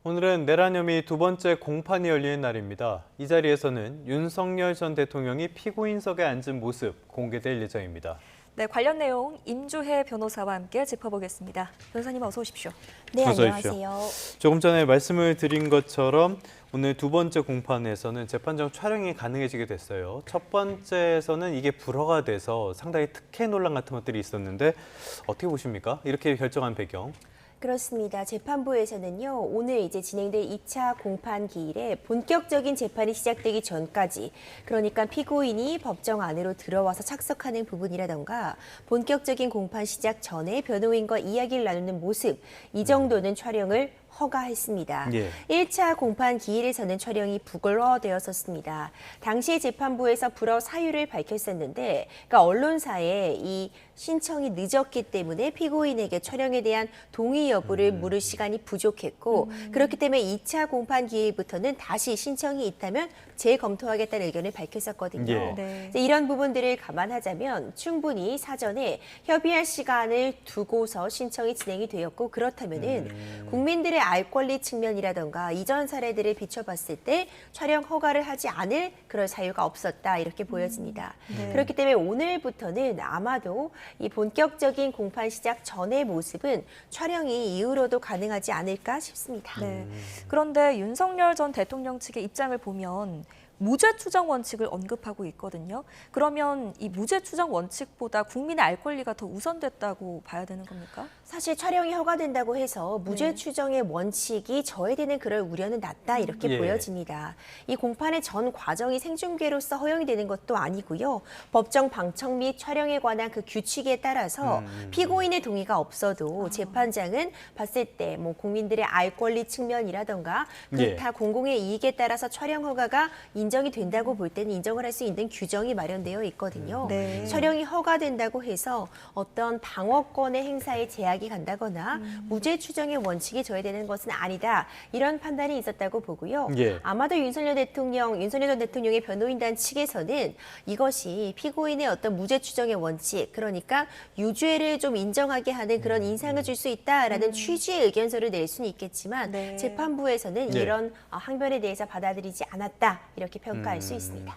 오늘은 내란혐의 두 번째 공판이 열리는 날입니다. 이 자리에서는 윤석열 전 대통령이 피고인석에 앉은 모습 공개될 예정입니다. 네, 관련 내용 임주혜 변호사와 함께 짚어보겠습니다. 변호사님 어서 오십시오. 네, 어서 안녕하세요. 조금 전에 말씀을 드린 것처럼 오늘 두 번째 공판에서는 재판정 촬영이 가능해지게 됐어요. 첫 번째에서는 이게 불허가 돼서 상당히 특혜 논란 같은 것들이 있었는데 어떻게 보십니까? 이렇게 결정한 배경. 그렇습니다. 재판부에서는요, 오늘 이제 진행될 2차 공판 기일에 본격적인 재판이 시작되기 전까지, 그러니까 피고인이 법정 안으로 들어와서 착석하는 부분이라던가 본격적인 공판 시작 전에 변호인과 이야기를 나누는 모습, 이 정도는 촬영을 허가했습니다. 예. 1차 공판 기일에서는 촬영이 불허되었었습니다. 당시 재판부에서 불허 사유를 밝혔었는데, 그러니까 언론사에 이 신청이 늦었기 때문에 피고인에게 촬영에 대한 동의 여부를 물을 시간이 부족했고, 그렇기 때문에 2차 공판 기일부터는 다시 신청이 있다면 재검토하겠다는 의견을 밝혔었거든요. 예. 네. 이런 부분들을 감안하자면 충분히 사전에 협의할 시간을 두고서 신청이 진행이 되었고, 그렇다면은 국민들의 알 권리 측면이라던가 이전 사례들을 비춰봤을 때 촬영 허가를 하지 않을 그럴 사유가 없었다, 이렇게 보여집니다. 네. 그렇기 때문에 오늘부터는 아마도 이 본격적인 공판 시작 전의 모습은 촬영이 이후로도 가능하지 않을까 싶습니다. 네. 그런데 윤석열 전 대통령 측의 입장을 보면 무죄 추정 원칙을 언급하고 있거든요. 그러면 이 무죄 추정 원칙보다 국민의 알 권리가 더 우선됐다고 봐야 되는 겁니까? 사실 촬영이 허가된다고 해서 무죄 추정의 원칙이 저해되는 그럴 우려는 낮다, 이렇게 예. 보여집니다. 이 공판의 전 과정이 생중계로서 허용이 되는 것도 아니고요. 법정 방청 및 촬영에 관한 그 규칙에 따라서 피고인의 동의가 없어도 재판장은 봤을 때 뭐 국민들의 알 권리 측면이라던가 기타 공공의 이익에 따라서 촬영 허가가 인정이 된다고 볼 때는 인정을 할 수 있는 규정이 마련되어 있거든요. 네. 촬영이 허가된다고 해서 어떤 방어권의 행사에 제약이 간다거나 무죄 추정의 원칙이 저해되는 것은 아니다, 이런 판단이 있었다고 보고요. 예. 아마도 윤석열 전 대통령의 변호인단 측에서는 이것이 피고인의 어떤 무죄 추정의 원칙, 그러니까 유죄를 좀 인정하게 하는 그런 인상을 줄 수 있다라는 취지의 의견서를 낼 수는 있겠지만 네. 재판부에서는 예. 이런 항변에 대해서 받아들이지 않았다, 이렇게 평가할 수 있습니다.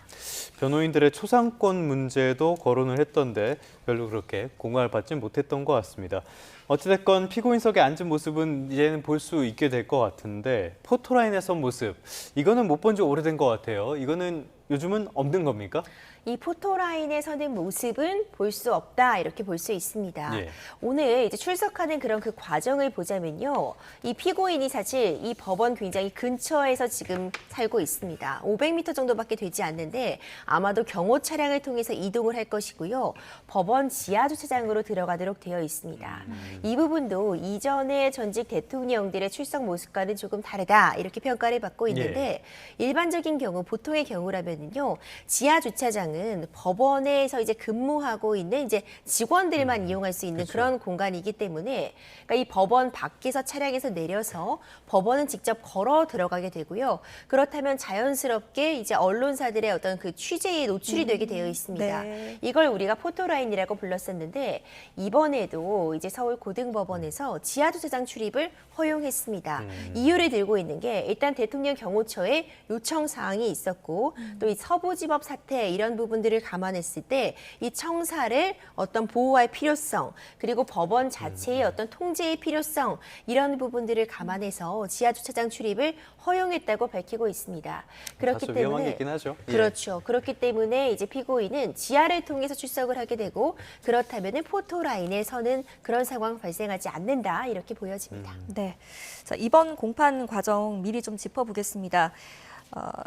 변호인들의 초상권 문제도 거론을 했던데 별로 그렇게 공감을 받지 못했던 것 같습니다. 어찌됐건 피고인석에 앉은 모습은 이제는 볼 수 있게 될 것 같은데 포토라인에 선 모습, 이거는 못 본 지 오래된 것 같아요. 이거는 요즘은 없는 겁니까? 이 포토라인에 서는 모습은 볼 수 없다, 이렇게 볼 수 있습니다. 예. 오늘 이제 출석하는 그런 그 과정을 보자면요, 이 피고인이 사실 이 법원 굉장히 근처에서 지금 살고 있습니다. 500m 정도밖에 되지 않는데 아마도 경호 차량을 통해서 이동을 할 것이고요. 법원 지하 주차장으로 들어가도록 되어 있습니다. 이 부분도 이전의 전직 대통령들의 출석 모습과는 조금 다르다, 이렇게 평가를 받고 있는데 일반적인 경우, 보통의 경우라면요, 지하 주차장은 법원에서 이제 근무하고 있는 이제 직원들만 이용할 수 있는 그런 공간이기 때문에, 그러니까 이 법원 밖에서 차량에서 내려서 법원은 직접 걸어 들어가게 되고요. 그렇다면 자연스럽게 이제 언론사들의 어떤 그 취재에 노출이 되게 되어 있습니다. 네. 이걸 우리가 포토라인이라고 불렀었는데 이번에도 이제 서울 고등법원에서 지하 주차장 출입을 허용했습니다. 이유를 들고 있는 게 일단 대통령 경호처에 요청 사항이 있었고 또 이 서부지법 사태, 이런 부분들을 감안했을 때 이 청사를 어떤 보호할 필요성, 그리고 법원 자체의 어떤 통제의 필요성, 이런 부분들을 감안해서 지하 주차장 출입을 허용했다고 밝히고 있습니다. 그렇기 다소 위험한 게 때문에 있긴 하죠. 예. 그렇죠. 그렇기 때문에 이제 피고인은 지하를 통해서 출석을 하게 되고, 그렇다면은 포토라인에 서는 그런 상황 발생하지 않는다, 이렇게 보여집니다. 네. 자, 이번 공판 과정 미리 좀 짚어보겠습니다.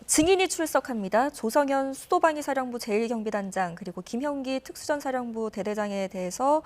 증인이 출석합니다. 조성현 수도방위 사령부 제1경비단장 그리고 김형기 특수전사령부 대대장에 대해서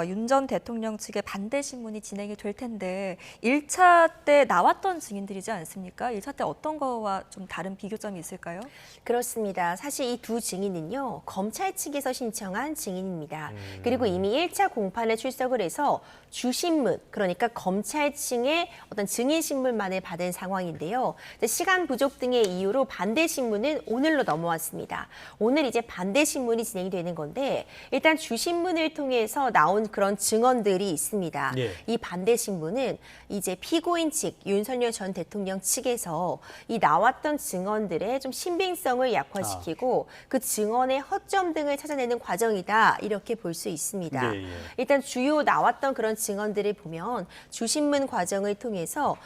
윤 전 대통령 측의 반대 신문이 진행이 될 텐데 1차 때 나왔던 증인들이지 않습니까? 1차 때 어떤 거와 좀 다른 비교점이 있을까요? 그렇습니다. 사실 이 두 증인은요, 검찰 측에서 신청한 증인입니다. 그리고 이미 1차 공판에 출석을 해서 주신문, 그러니까 검찰 측의 어떤 증인 신문만을 받은 상황인데요. 시간 부족 등의 등의 이유로 반대 신문은 오늘로 넘어왔습니다. 오늘 이제 반대 신문이 진행이 되는 건데 일단 주신문을 통해서 나온 그런 증언들이 있습니다. 예. 이 반대 신문은 이제 피고인 측 윤석열 전 대통령 측에서 이 나왔던 증언들의 좀 신빙성을 약화시키고 그 증언의 허점 등을 찾아내는 과정이다 이렇게 볼 수 있습니다. 예, 예. 일단 주요 나왔던 그런 증언들을 보면 주신문 과정을 통해서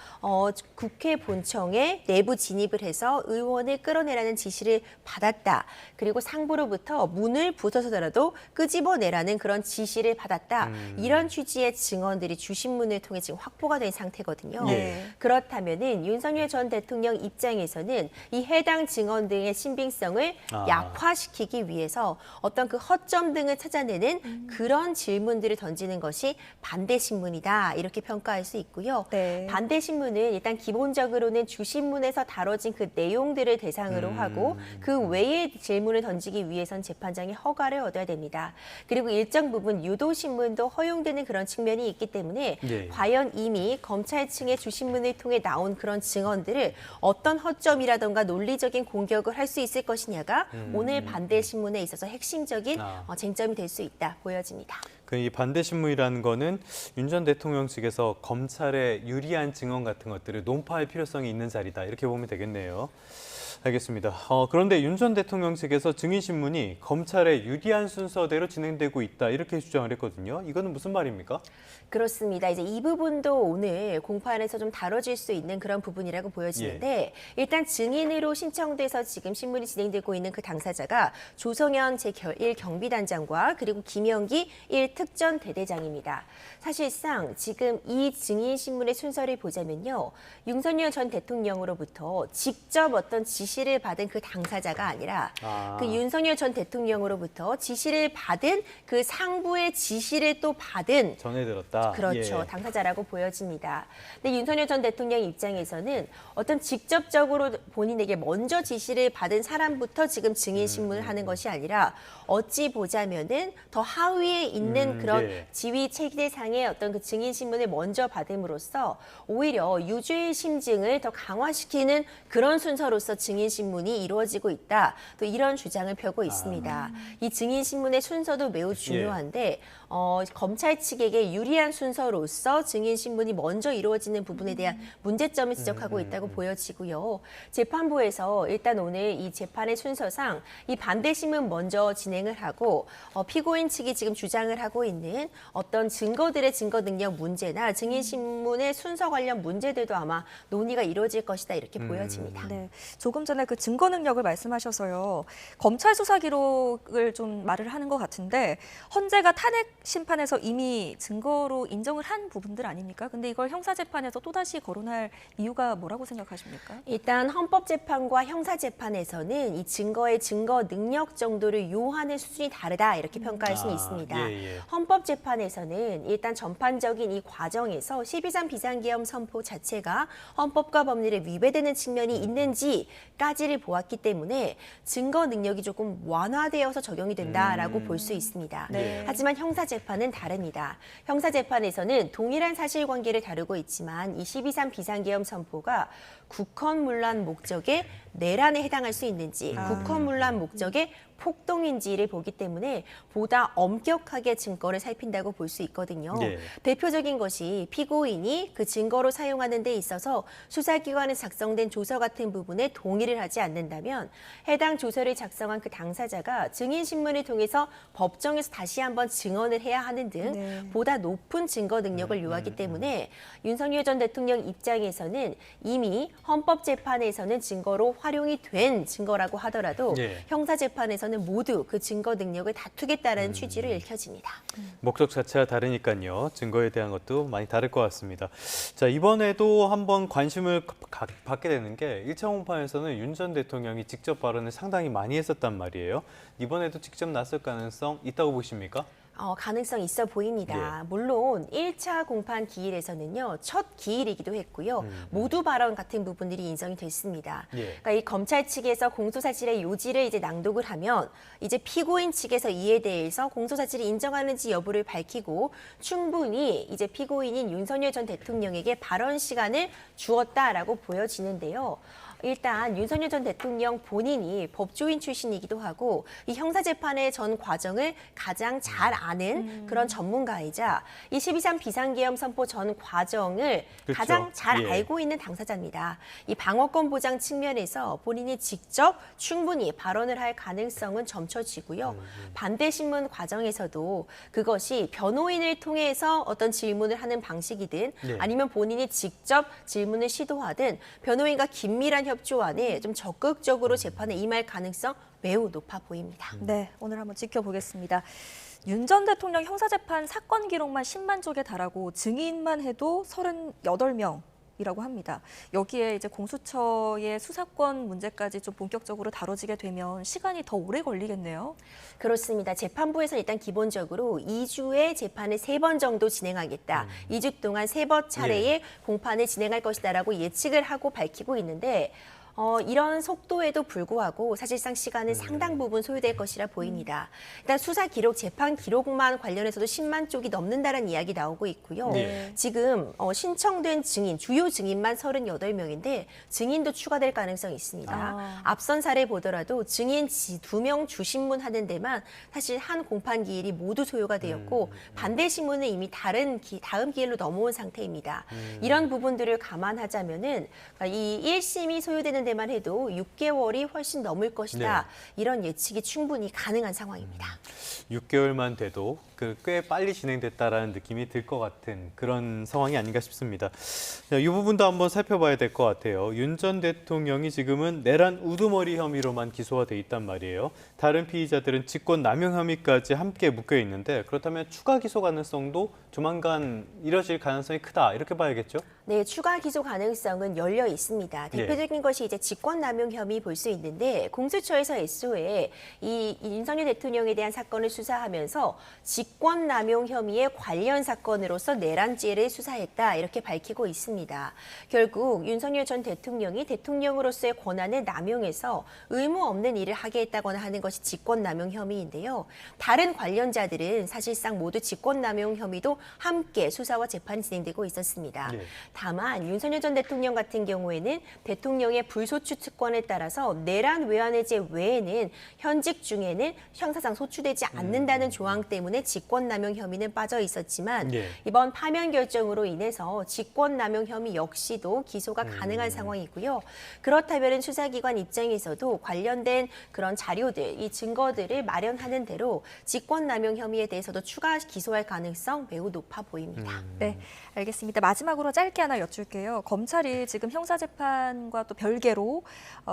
국회 본청에 내부 진입을 해서 의원을 끌어내라는 지시를 받았다. 그리고 상부로부터 문을 부숴서라도 끄집어내라는 그런 지시를 받았다. 이런 취지의 증언들이 주신문을 통해 지금 확보가 된 상태거든요. 예. 그렇다면은 윤석열 전 대통령 입장에서는 이 해당 증언 등의 신빙성을 약화시키기 위해서 어떤 그 허점 등을 찾아내는 그런 질문들을 던지는 것이 반대 신문이다 이렇게 평가할 수 있고요. 네. 반대 신문은 일단 기본적으로는 주신문에서 다뤄진 그 내용들을 대상으로 하고 그 외의 질문을 던지기 위해선 재판장의 허가를 얻어야 됩니다. 그리고 일정 부분 유도 신문도 허용되는 그런 측면이 있기 때문에 네. 과연 이미 검찰 측의 주신문을 통해 나온 그런 증언들을 어떤 허점이라던가 논리적인 공격을 할 수 있을 것이냐가 오늘 반대 신문에 있어서 핵심적인 쟁점이 될 수 있다 보여집니다. 이 반대 신문이라는 거는 윤 전 대통령 측에서 검찰에 유리한 증언 같은 것들을 논파할 필요성이 있는 자리다 이렇게 보면 되겠네요. 알겠습니다. 그런데 윤 전 대통령 측에서 증인 신문이 검찰에 유리한 순서대로 진행되고 있다 이렇게 주장을 했거든요. 이거는 무슨 말입니까? 그렇습니다. 이제 이 부분도 오늘 공판에서 좀 다뤄질 수 있는 그런 부분이라고 보여지는데 일단 증인으로 신청돼서 지금 신문이 진행되고 있는 그 당사자가 조성현 제1 경비단장과 그리고 김영기 1 특전 대대장입니다. 사실상 지금 이 증인 신문의 순서를 보자면요. 윤석열 전 대통령으로부터 직접 어떤 지시를 받은 그 당사자가 아니라 그 윤석열 전 대통령으로부터 지시를 받은 그 상부의 지시를 또 받은 전해 들었다. 그렇죠. 예. 당사자라고 보여집니다. 근데 윤석열 전 대통령 입장에서는 어떤 직접적으로 본인에게 먼저 지시를 받은 사람부터 지금 증인 신문을 하는 것이 아니라 어찌 보자면은 더 하위에 있는 그런 예. 지위 체계상의 어떤 그 증인 신문을 먼저 받음으로써 오히려 유죄의 심증을 더 강화시키는 그런 순서로서 증인 신문이 이루어지고 있다. 또 이런 주장을 펴고 있습니다. 이 증인 신문의 순서도 매우 중요한데 검찰 측에게 유리한 순서로서 증인 신문이 먼저 이루어지는 부분에 대한 문제점을 지적하고 있다고 보여지고요. 재판부에서 일단 오늘 이 재판의 순서상 이 반대 신문 먼저 진행을 하고 피고인 측이 지금 주장을 하고 있는 어떤 증거들의 증거 능력 문제나 증인 신문의 순서 관련 문제들도 아마 논의가 이루어질 것이다 이렇게 보여집니다. 네, 조금 전에 그 증거 능력을 말씀하셔서요. 검찰 수사 기록을 좀 말을 하는 것 같은데 헌재가 탄핵 심판에서 이미 증거로 인정을 한 부분들 아닙니까? 근데 이걸 형사재판에서 또다시 거론할 이유가 뭐라고 생각하십니까? 일단 헌법재판과 형사재판에서는 이 증거의 증거 능력 정도를 요하는 수준이 다르다 이렇게 평가할 수는 있습니다. 예. 헌법재판에서는 일단 전반적인 이 과정에서 12.3 비상계엄 선포 자체가 헌법과 법률에 위배되는 측면이 있는지까지를 보았기 때문에 증거 능력이 조금 완화되어서 적용이 된다라고 볼 수 있습니다. 네. 하지만 형사재판은 다릅니다. 형사재판에서는 동일한 사실관계를 다루고 있지만 이 12.3 비상계엄 선포가 국헌문란 목적의 내란에 해당할 수 있는지 국헌문란 목적의 폭동인지를 보기 때문에 보다 엄격하게 증거를 살핀다고 볼 수 있거든요. 예. 대표적인 것이 피고인이 그 증거로 사용하는 데 있어서 수사기관에 작성된 조서 같은 부분에 동의를 하지 않는다면 해당 조서를 작성한 그 당사자가 증인신문을 통해서 법정에서 다시 한번 증언을 해야 하는 등 보다 높은 증거 능력을 요하기 때문에 윤석열 전 대통령 입장에서는 이미 헌법재판에서는 증거로 활용이 된 증거라고 하더라도 형사재판에서는 모두 그 증거 능력을 다투겠다는 취지로 읽혀집니다. 목적 자체가 다르니까요. 증거에 대한 것도 많이 다를 것 같습니다. 자, 이번에도 한번 관심을 받게 되는 게 1차 공판에서는 윤 전 대통령이 직접 발언을 상당히 많이 했었단 말이에요. 이번에도 직접 나설 가능성 있다고 보십니까? 가능성 있어 보입니다. 물론 1차 공판 기일에서는요. 첫 기일이기도 했고요. 모두 발언 같은 부분들이 인정이 됐습니다. 그러니까 이 검찰 측에서 공소사실의 요지를 이제 낭독을 하면 이제 피고인 측에서 이에 대해서 공소사실을 인정하는지 여부를 밝히고 충분히 이제 피고인인 윤석열 전 대통령에게 발언 시간을 주었다라고 보여지는데요. 일단 윤석열 전 대통령 본인이 법조인 출신이기도 하고 이 형사재판의 전 과정을 가장 잘 아는 그런 전문가이자 이 12.3 비상계엄 선포 전 과정을 그렇죠. 가장 잘 예. 알고 있는 당사자입니다. 이 방어권 보장 측면에서 본인이 직접 충분히 발언을 할 가능성은 점쳐지고요. 반대 신문 과정에서도 그것이 변호인을 통해서 어떤 질문을 하는 방식이든 네. 아니면 본인이 직접 질문을 시도하든 변호인과 긴밀한 협조 안에 좀 적극적으로 재판에 임할 가능성 매우 높아 보입니다. 네, 오늘 한번 지켜보겠습니다. 윤 전 대통령 형사재판 사건 기록만 10만 쪽에 달하고 증인만 해도 38명이라고 합니다. 여기에 이제 공수처의 수사권 문제까지 좀 본격적으로 다뤄지게 되면 시간이 더 오래 걸리겠네요. 그렇습니다. 재판부에서 일단 기본적으로 2주의 재판을 3번 정도 진행하겠다. 2주 동안 3번 차례의 공판을 진행할 것이다라고 예측을 하고 밝히고 있는데 이런 속도에도 불구하고 사실상 시간은 상당 부분 소요될 것이라 보입니다. 일단 수사 기록, 재판 기록만 관련해서도 10만 쪽이 넘는다는 이야기 나오고 있고요. 네. 지금 신청된 증인, 주요 증인만 38명인데 증인도 추가될 가능성이 있습니다. 아. 앞선 사례 보더라도 증인 2명 주신문 하는 데만 사실 한 공판 기일이 모두 소요가 되었고 반대 신문은 이미 다음 기일로 넘어온 상태입니다. 이런 부분들을 감안하자면은 이 1심이 소요되는 데만 해도 6개월이 훨씬 넘을 것이다. 이런 예측이 충분히 가능한 상황입니다. 6개월만 돼도 꽤 빨리 진행됐다라는 느낌이 들 것 같은 그런 상황이 아닌가 싶습니다. 자, 이 부분도 한번 살펴봐야 될 것 같아요. 윤 전 대통령이 지금은 내란 우두머리 혐의로만 기소가 돼 있단 말이에요. 다른 피의자들은 직권 남용 혐의까지 함께 묶여 있는데 그렇다면 추가 기소 가능성도 조만간 이뤄질 가능성이 크다 이렇게 봐야겠죠? 네, 추가 기소 가능성은 열려 있습니다. 대표적인 것이 이제 직권남용 혐의 볼 수 있는데 공수처에서 애초에 이 윤석열 대통령에 대한 사건을 수사하면서 직권남용 혐의의 관련 사건으로서 내란죄를 수사했다 이렇게 밝히고 있습니다. 결국 윤석열 전 대통령이 대통령으로서의 권한을 남용해서 의무 없는 일을 하게 했다거나 하는 것이 직권남용 혐의인데요. 다른 관련자들은 사실상 모두 직권남용 혐의도 함께 수사와 재판이 진행되고 있었습니다. 네. 다만 윤석열 전 대통령 같은 경우에는 대통령의 불소추 특권에 따라서 내란 외환해제 외에는 현직 중에는 형사상 소추되지 않는다는 조항 때문에 직권남용 혐의는 빠져 있었지만 네. 이번 파면 결정으로 인해서 직권남용 혐의 역시도 기소가 가능한 상황이고요. 그렇다면 수사기관 입장에서도 관련된 그런 자료들, 이 증거들을 마련하는 대로 직권남용 혐의에 대해서도 추가 기소할 가능성 매우 높아 보입니다. 네, 알겠습니다. 마지막으로 짧게 하나 여쭐게요. 검찰이 지금 형사재판과 또 별개로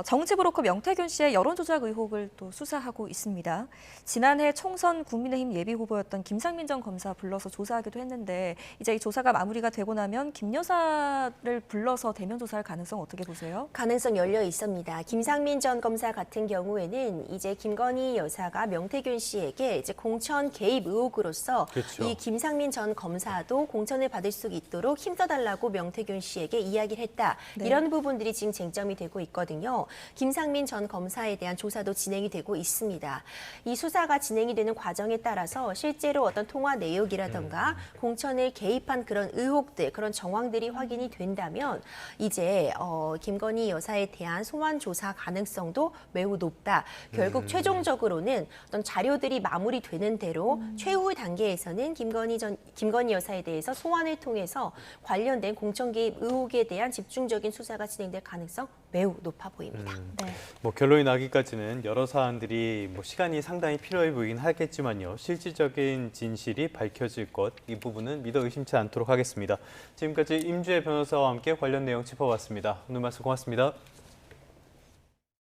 정치 브로커 명태균 씨의 여론조작 의혹을 또 수사하고 있습니다. 지난해 총선 국민의힘 예비후보였던 김상민 전 검사 불러서 조사하기도 했는데 이제 이 조사가 마무리가 되고 나면 김 여사를 불러서 대면 조사할 가능성 어떻게 보세요? 가능성 열려 있습니다. 김상민 전 검사 같은 경우에는 이제 김건희 여사가 명태균 씨에게 이제 공천 개입 의혹으로서 그렇죠. 이 김상민 전 검사도 공천을 받을 수 있도록 힘써달라고 명태균 씨에게 이야기를 했다. 네. 이런 부분들이 지금 쟁점이 되고 있거든요. 김상민 전 검사에 대한 조사도 진행이 되고 있습니다. 이 수사가 진행이 되는 과정에 따라서 실제로 어떤 통화 내역이라던가 공천을 개입한 그런 의혹들, 그런 정황들이 확인이 된다면 이제 김건희 여사에 대한 소환 조사 가능성도 매우 높다. 결국 최종적으로는 어떤 자료들이 마무리되는 대로 최후 단계에서는 김건희 여사에 대해서 소환을 통해서 관련된 공천 개입 의혹에 대한 집중적인 수사가 진행될 가능성 매우 높아 보입니다. 네. 결론이 나기까지는 여러 사안들이 시간이 상당히 필요해 보이긴 하겠지만요. 실질적인 진실이 밝혀질 것, 이 부분은 믿어 의심치 않도록 하겠습니다. 지금까지 임주혜 변호사와 함께 관련 내용 짚어봤습니다. 오늘 말씀 고맙습니다.